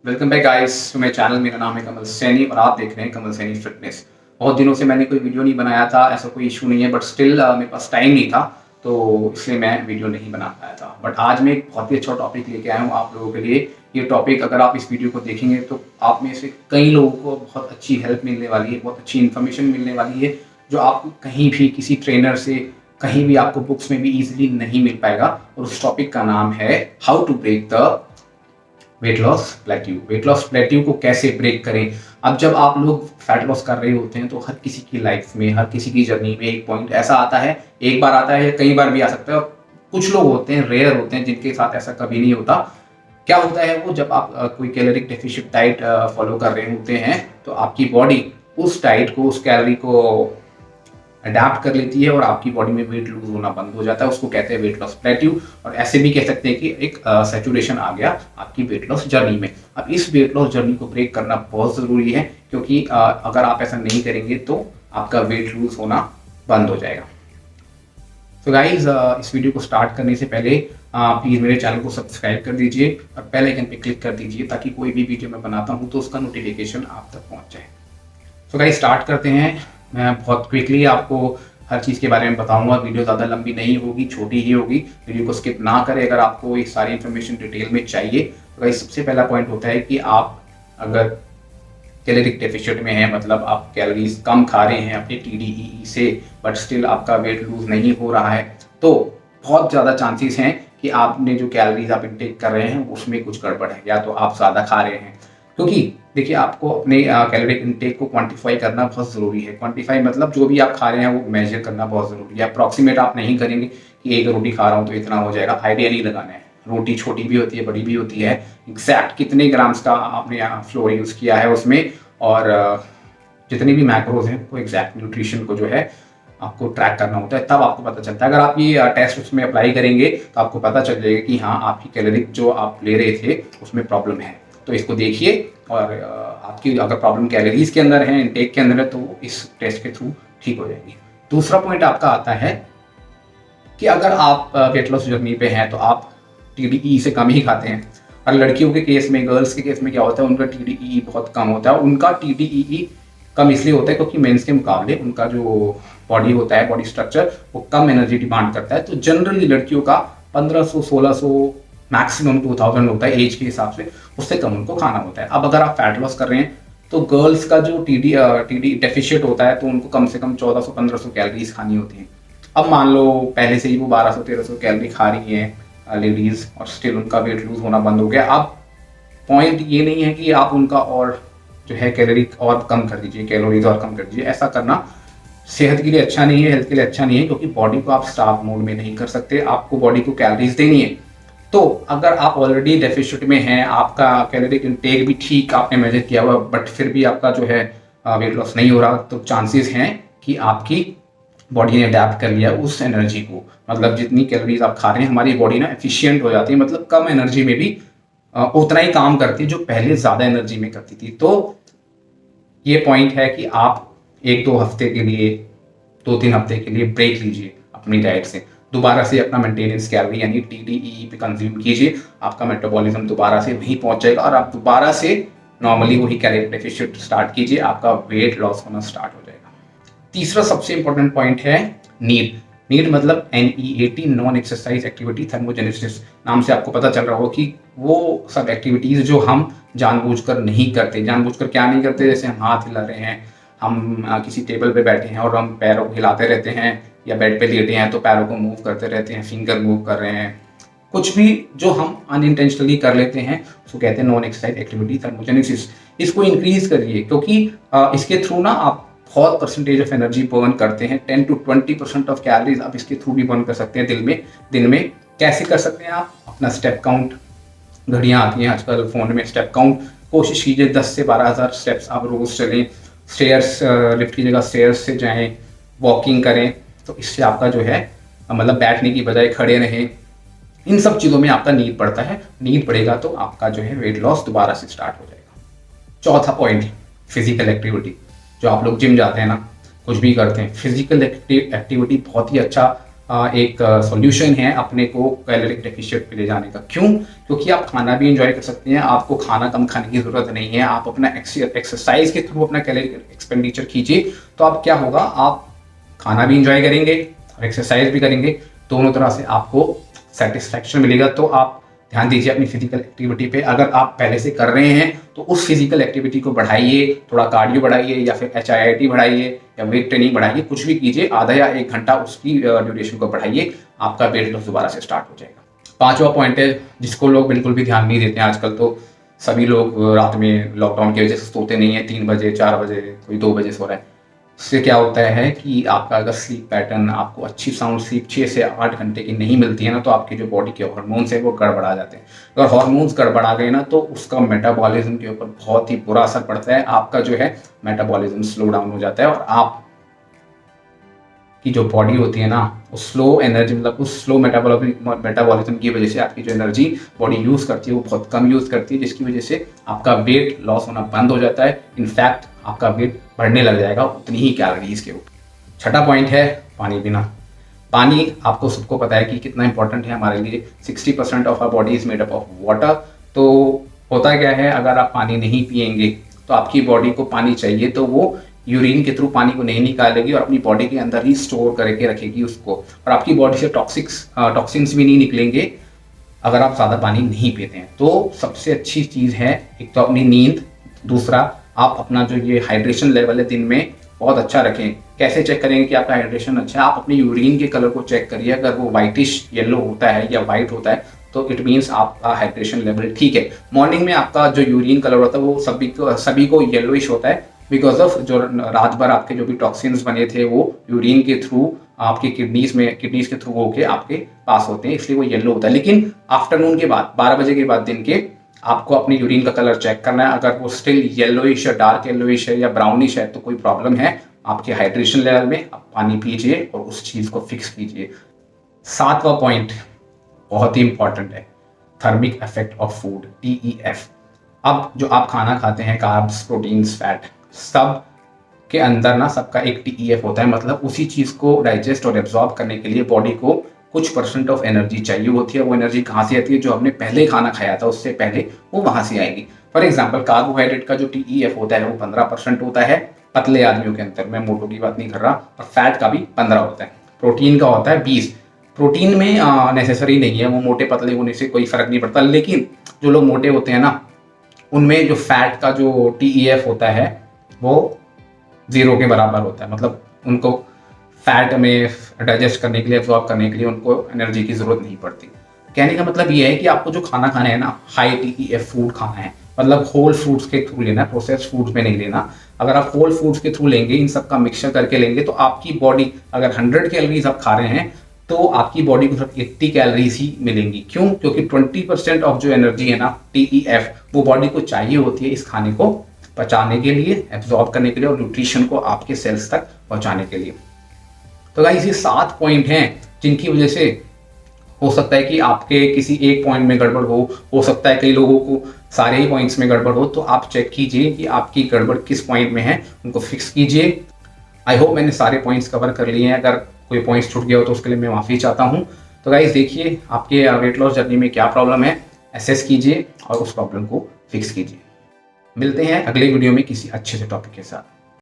Welcome back guys to my channel. मेरा नाम है कमल सैनी और आप देख रहे हैं कमल सैनी फिटनेस। बहुत दिनों से मैंने कोई वीडियो नहीं बनाया था, ऐसा कोई इशू नहीं है, बट स्टिल मेरे पास टाइम नहीं था, तो इसलिए मैं वीडियो नहीं बना पाया था। बट आज मैं एक बहुत ही अच्छा टॉपिक लेके आया हूँ आप लोगों के लिए। ये टॉपिक अगर आप इस वीडियो को देखेंगे तो आप में से कई लोगों को बहुत अच्छी हेल्प मिलने वाली है, बहुत अच्छी इन्फॉर्मेशन मिलने वाली है, जो आपको कहीं भी किसी ट्रेनर से, कहीं भी आपको बुक्स में भी ईजिली नहीं मिल पाएगा। और उस टॉपिक का नाम है how to break the weight loss plateau. Weight loss plateau को कैसे ब्रेक करें। अब जब आप लोग फैट लॉस कर रहे होते हैं तो हर किसी की लाइफ में, हर किसी की जर्नी में एक पॉइंट ऐसा आता है, एक बार आता है या कई बार भी आ सकता है। और कुछ लोग होते हैं, रेयर होते हैं, जिनके साथ ऐसा कभी नहीं होता। क्या होता है वो, जब आप कोई कैलोरिक डेफिशिएंट डाइट फॉलो कर रहे होते हैं तो आपकी बॉडी उस डाइट को, उस कैलोरी को अडेप्ट कर लेती है और आपकी बॉडी में वेट लूज होना बंद हो जाता है। उसको कहते हैं वेट लॉस प्लेट्यू। और ऐसे भी कह सकते हैं कि एक सैचुरेशन आ गया आपकी वेट लॉस जर्नी में। अब इस वेट लॉस जर्नी को ब्रेक करना बहुत ज़रूरी है, क्योंकि अगर आप ऐसा नहीं करेंगे तो आपका वेट लूज होना बंद हो जाएगा। तो गाइज, इस वीडियो को स्टार्ट करने से पहले प्लीज़ मेरे चैनल को सब्सक्राइब कर दीजिए और बेल आइकन पे क्लिक कर दीजिए, ताकि कोई भी वीडियो मैं बनाता हूँ तो उसका नोटिफिकेशन आप तक पहुँच जाए। तो गाइज स्टार्ट करते हैं। मैं बहुत क्विकली आपको हर चीज़ के बारे में बताऊंगा। वीडियो ज़्यादा लंबी नहीं होगी, छोटी ही होगी। वीडियो को स्किप ना करें अगर आपको ये सारी इन्फॉर्मेशन डिटेल में चाहिए। तो गाइज सबसे पहला पॉइंट होता है कि आप अगर कैलोरिक डेफिशिएंट में हैं, मतलब आप कैलोरीज कम खा रहे हैं अपने TDEE से, बट स्टिल आपका वेट लूज नहीं हो रहा है, तो बहुत ज़्यादा चांसेस हैं कि आपने जो कैलोरीज आप इनटेक कर रहे हैं उसमें कुछ गड़बड़ है, या तो आप ज़्यादा खा रहे हैं। क्योंकि देखिए, आपको अपने कैलोरिक इनटेक को क्वांटिफाई करना बहुत ज़रूरी है। क्वांटिफाई मतलब जो भी आप खा रहे हैं वो मेजर करना बहुत ज़रूरी है। अप्रॉक्सीमेट आप नहीं करेंगे कि एक रोटी खा रहा हूँ तो इतना हो जाएगा, आइडिया नहीं लगाना है। रोटी छोटी भी होती है, बड़ी भी होती है। एग्जैक्ट कितने ग्राम्स का आपने फ्लोर यूज़ किया है उसमें, और जितने भी मैक्रोज हैं वो एग्जैक्ट न्यूट्रिशन को जो है आपको ट्रैक करना होता है, तब आपको पता चलता है। अगर आप ये टेस्ट उसमें अप्लाई करेंगे तो आपको पता चल जाएगा कि हाँ, आपकी कैलोरिक जो आप ले रहे थे उसमें प्रॉब्लम है। तो इसको देखिए, और आपकी अगर प्रॉब्लम कैलोरीज के अंदर है, इनटेक के अंदर है, तो इस टेस्ट के थ्रू ठीक हो जाएगी। दूसरा पॉइंट आपका आता है कि अगर आप वेट लॉस जर्नी पे हैं तो आप TDEE से कम ही खाते हैं। और लड़कियों के केस में, गर्ल्स के केस में क्या होता है, उनका TDEE बहुत कम होता है। उनका TDEE कम इसलिए होता है क्योंकि मेंस के मुकाबले उनका जो बॉडी होता है, बॉडी स्ट्रक्चर, वो कम एनर्जी डिमांड करता है। तो जनरली लड़कियों का 1500, 1600, मैक्सिमम 2000 होता है एज के हिसाब से, उससे कम उनको खाना होता है। अब अगर आप फैट लॉस कर रहे हैं तो गर्ल्स का जो TD डेफिशिएट होता है, तो उनको कम से कम 1400-1500 कैलोरीज खानी होती है। अब मान लो पहले से ही वो 1200-1300 कैलोरी खा रही हैं लेडीज, और स्टिल उनका वेट लूज होना बंद हो गया। अब पॉइंट ये नहीं है कि आप उनका और जो है कैलोरी और कम कर दीजिए, कैलोरीज और कम कर दीजिए। ऐसा करना सेहत के लिए अच्छा नहीं है, हेल्थ के लिए अच्छा नहीं है, क्योंकि बॉडी को आप स्टार्व मोड में नहीं कर सकते। आपको बॉडी को कैलोरीज देनी है। तो अगर आप ऑलरेडी डेफिशिएंट में हैं, आपका कैलोरिक इनटेक भी ठीक आपने मेजर किया हुआ, बट फिर भी आपका जो है वेट लॉस नहीं हो रहा, तो चांसेस हैं कि आपकी बॉडी ने अडेप्ट कर लिया उस एनर्जी को। मतलब जितनी कैलोरीज आप खा रहे हैं, हमारी बॉडी ना एफिशिएंट हो जाती है, मतलब कम एनर्जी में भी उतना ही काम करती है जो पहले ज़्यादा एनर्जी में करती थी। तो ये पॉइंट है कि आप 1-2 हफ्ते के लिए, 2-3 हफ्ते के लिए ब्रेक लीजिए अपनी डाइट से। दोबारा से अपना मेंटेनेंस कैलोरी यानी TDEE पे कंज्यूम कीजिए। आपका मेटाबॉलिज्म दोबारा से वहीं पहुंच जाएगा और आप दोबारा से नॉर्मली वही कैलोरी डेफिशिएंट स्टार्ट कीजिए। आपका वेट लॉस होना स्टार्ट हो जाएगा। तीसरा सबसे इंपॉर्टेंट पॉइंट है नीड। नीड मतलब NEAT, non exercise activity thermogenesis. नाम से आपको पता चल रहा हो कि वो सब एक्टिविटीज़ जो हम जानबूझकर नहीं करते। जानबूझकर क्या नहीं करते, जैसे हम हाथ हिला रहे हैं, हम किसी टेबल पे बैठे हैं और हम पैरों को हिलाते रहते हैं, या बेड पे लेटे हैं तो पैरों को मूव करते रहते हैं, फिंगर मूव कर रहे हैं। कुछ भी जो हम अनइंटेंशनली कर लेते हैं उसको कहते हैं नॉन एक्सरसाइज एक्टिविटी थर्मोजेनेसिस। इसको इंक्रीज करिए, क्योंकि इसके थ्रू ना आप बहुत परसेंटेज ऑफ एनर्जी बर्न करते हैं। 10 to 20% ऑफ कैलोरीज आप इसके थ्रू भी बर्न कर सकते हैं दिन में। कैसे कर सकते हैं आप? अपना स्टेप काउंट, घड़ियाँ आती हैं आजकल फ़ोन में, स्टेप काउंट कोशिश कीजिए 10 से 12,000 स्टेप्स आप रोज़ चलें। स्टेयर्स, लिफ्ट की जगह स्टेयर्स से जाएं, वॉकिंग करें, तो इससे आपका जो है मतलब बैठने की बजाय खड़े रहें। इन सब चीज़ों में आपका नीड बढ़ता है। नीड बढ़ेगा तो आपका जो है वेट लॉस दोबारा से स्टार्ट हो जाएगा। चौथा पॉइंट, फिजिकल एक्टिविटी। जो आप लोग जिम जाते हैं ना, कुछ भी करते हैं, फिजिकल एक्टिविटी बहुत ही अच्छा एक सॉल्यूशन है अपने को कैलोरिक डेफिशिएंट पे ले जाने का। क्यों? क्योंकि आप खाना भी इंजॉय कर सकते हैं, आपको खाना कम खाने की ज़रूरत नहीं है। आप अपना एक्सरसाइज के थ्रू अपना कैलोरिक एक्सपेंडिचर कीजिए, तो अब क्या होगा, आप खाना भी इंजॉय करेंगे और एक्सरसाइज भी करेंगे, दोनों तरह से आपको सेटिस्फैक्शन मिलेगा। तो आप ध्यान दीजिए अपनी फिजिकल एक्टिविटी पे। अगर आप पहले से कर रहे हैं तो उस फिजिकल एक्टिविटी को बढ़ाइए, थोड़ा कार्डियो बढ़ाइए या फिर HIIT बढ़ाइए या वेट ट्रेनिंग बढ़ाइए, कुछ भी कीजिए, आधा या 1 घंटा उसकी ड्यूरेशन को बढ़ाइए, आपका वेट लॉस दोबारा से स्टार्ट हो जाएगा। 5वां पॉइंट है जिसको लोग बिल्कुल भी ध्यान नहीं देते हैं आजकल। तो सभी लोग रात में लॉकडाउन की वजह से सोते नहीं है, 3 बजे 4 बजे, कोई 2 बजे सो रहा है। इससे क्या होता है कि आपका अगर स्लीप पैटर्न, आपको अच्छी साउंड स्लीप 6 से 8 घंटे की नहीं मिलती है ना, तो आपके जो बॉडी के हार्मोन्स है वो गड़बड़ा जाते हैं। अगर हार्मोन्स गड़बड़ा गए ना, तो उसका मेटाबॉलिज्म के ऊपर बहुत ही बुरा असर पड़ता है। आपका जो है मेटाबॉलिज्म स्लो डाउन हो जाता है और आप की जो बॉडी होती है ना, उस स्लो एनर्जी, मतलब उस स्लो मेटाबॉलिज्म की वजह से आपकी जो एनर्जी बॉडी यूज़ करती है वो बहुत कम यूज़ करती है, जिसकी वजह से आपका वेट लॉस होना बंद हो जाता है। इनफैक्ट आपका वेट बढ़ने लग जाएगा उतनी ही कैलोरीज के ऊपर। छठा पॉइंट है पानी पीना। पानी आपको सबको पता है कि कितना इंपॉर्टेंट है हमारे लिए। 60% of our body is made up of water. तो होता क्या है, अगर आप पानी नहीं पिएंगे तो आपकी बॉडी को पानी चाहिए, तो वो यूरिन के थ्रू पानी को नहीं निकालेगी और अपनी बॉडी के अंदर ही स्टोर करके रखेगी उसको, और आपकी बॉडी से टॉक्सिन्स भी नहीं निकलेंगे अगर आप ज़्यादा पानी नहीं पीते हैं। तो सबसे अच्छी चीज़ है एक तो अपनी नींद, दूसरा आप अपना जो ये हाइड्रेशन लेवल है दिन में बहुत अच्छा रखें। कैसे चेक करेंगे कि आपका हाइड्रेशन अच्छा है? आप अपने यूरिन के कलर को चेक करिए, अगर वो वाइटिश येलो होता है या वाइट होता है तो इट मीन्स आपका हाइड्रेशन लेवल ठीक है। मॉर्निंग में आपका जो यूरिन कलर होता है वो सभी को येलोइश होता है, बिकॉज ऑफ जो रात भर आपके जो भी टॉक्सिन्स बने थे वो यूरिन के थ्रू आपके किडनीज के थ्रू होके आपके पास होते हैं, इसलिए वो येलो होता है। लेकिन आफ्टरनून के बाद 12 बजे के बाद दिन के आपको अपनी यूरिन का कलर चेक करना है। अगर वो स्टिल येलोइश या डार्क येलोइश है या ब्राउनिश है तो कोई प्रॉब्लम है आपके हाइड्रेशन लेवल में। आप पानी पीजिए और उस चीज़ को फिक्स कीजिए। 7वां पॉइंट बहुत ही इंपॉर्टेंट है, thermic effect of food, TEF। अब जो आप खाना खाते हैं, कार्ब्स, प्रोटीन्स, फैट, सब के अंदर ना सबका एक TEF होता है। मतलब उसी चीज़ को डाइजेस्ट और एब्जॉर्ब करने के लिए बॉडी को कुछ % ऑफ एनर्जी चाहिए होती है। वो एनर्जी कहाँ से आती है? जो हमने पहले खाना खाया था उससे पहले वो वहाँ से आएगी। फॉर एग्जाम्पल कार्बोहाइड्रेट का जो TEF होता है वो 15% होता है पतले आदमियों के अंदर, मैं मोटों की बात नहीं कर रहा, और फैट का भी 15 होता है। प्रोटीन का होता है 20। प्रोटीन में नेसेसरी नहीं है, वो मोटे पतले होने से कोई फर्क नहीं पड़ता, लेकिन जो लोग मोटे होते हैं ना उनमें जो फैट का जो TEF होता है वो 0 के बराबर होता है। मतलब उनको फैट में डाइजेस्ट करने के लिए, एब्जॉर्ब करने के लिए उनको एनर्जी की ज़रूरत नहीं पड़ती। कहने का मतलब ये है कि आपको जो खाना खाना है ना, हाई TEF फूड खाना है, मतलब होल फूड्स के थ्रू लेना है, प्रोसेस्ड फूड्स में नहीं लेना। अगर आप होल फूड्स के थ्रू लेंगे, इन सब का मिक्सचर करके लेंगे, तो आपकी बॉडी, अगर 100 कैलोरीज आप खा रहे हैं तो आपकी बॉडी को सिर्फ 80 कैलोरीज ही मिलेंगी। क्यों? क्योंकि 20% ऑफ जो एनर्जी है ना, TEF, वो बॉडी को चाहिए होती है इस खाने को पचाने के लिए, एब्जॉर्ब करने के लिए और न्यूट्रिशन को आपके सेल्स तक पहुंचाने के लिए। तो गाइस ये 7 पॉइंट हैं जिनकी वजह से हो सकता है कि आपके किसी एक पॉइंट में गड़बड़ हो सकता है कई लोगों को सारे ही पॉइंट्स में गड़बड़ हो। तो आप चेक कीजिए कि आपकी गड़बड़ किस पॉइंट में है, उनको फिक्स कीजिए। आई होप मैंने सारे पॉइंट्स कवर कर लिए हैं। अगर कोई पॉइंट्स छूट गया हो तो उसके लिए मैं माफ़ी चाहता हूँ। तो गाइस देखिए आपके वेट लॉस जर्नी में क्या प्रॉब्लम है, असेस कीजिए और उस प्रॉब्लम को फिक्स कीजिए। मिलते हैं अगले वीडियो में किसी अच्छे से टॉपिक के साथ।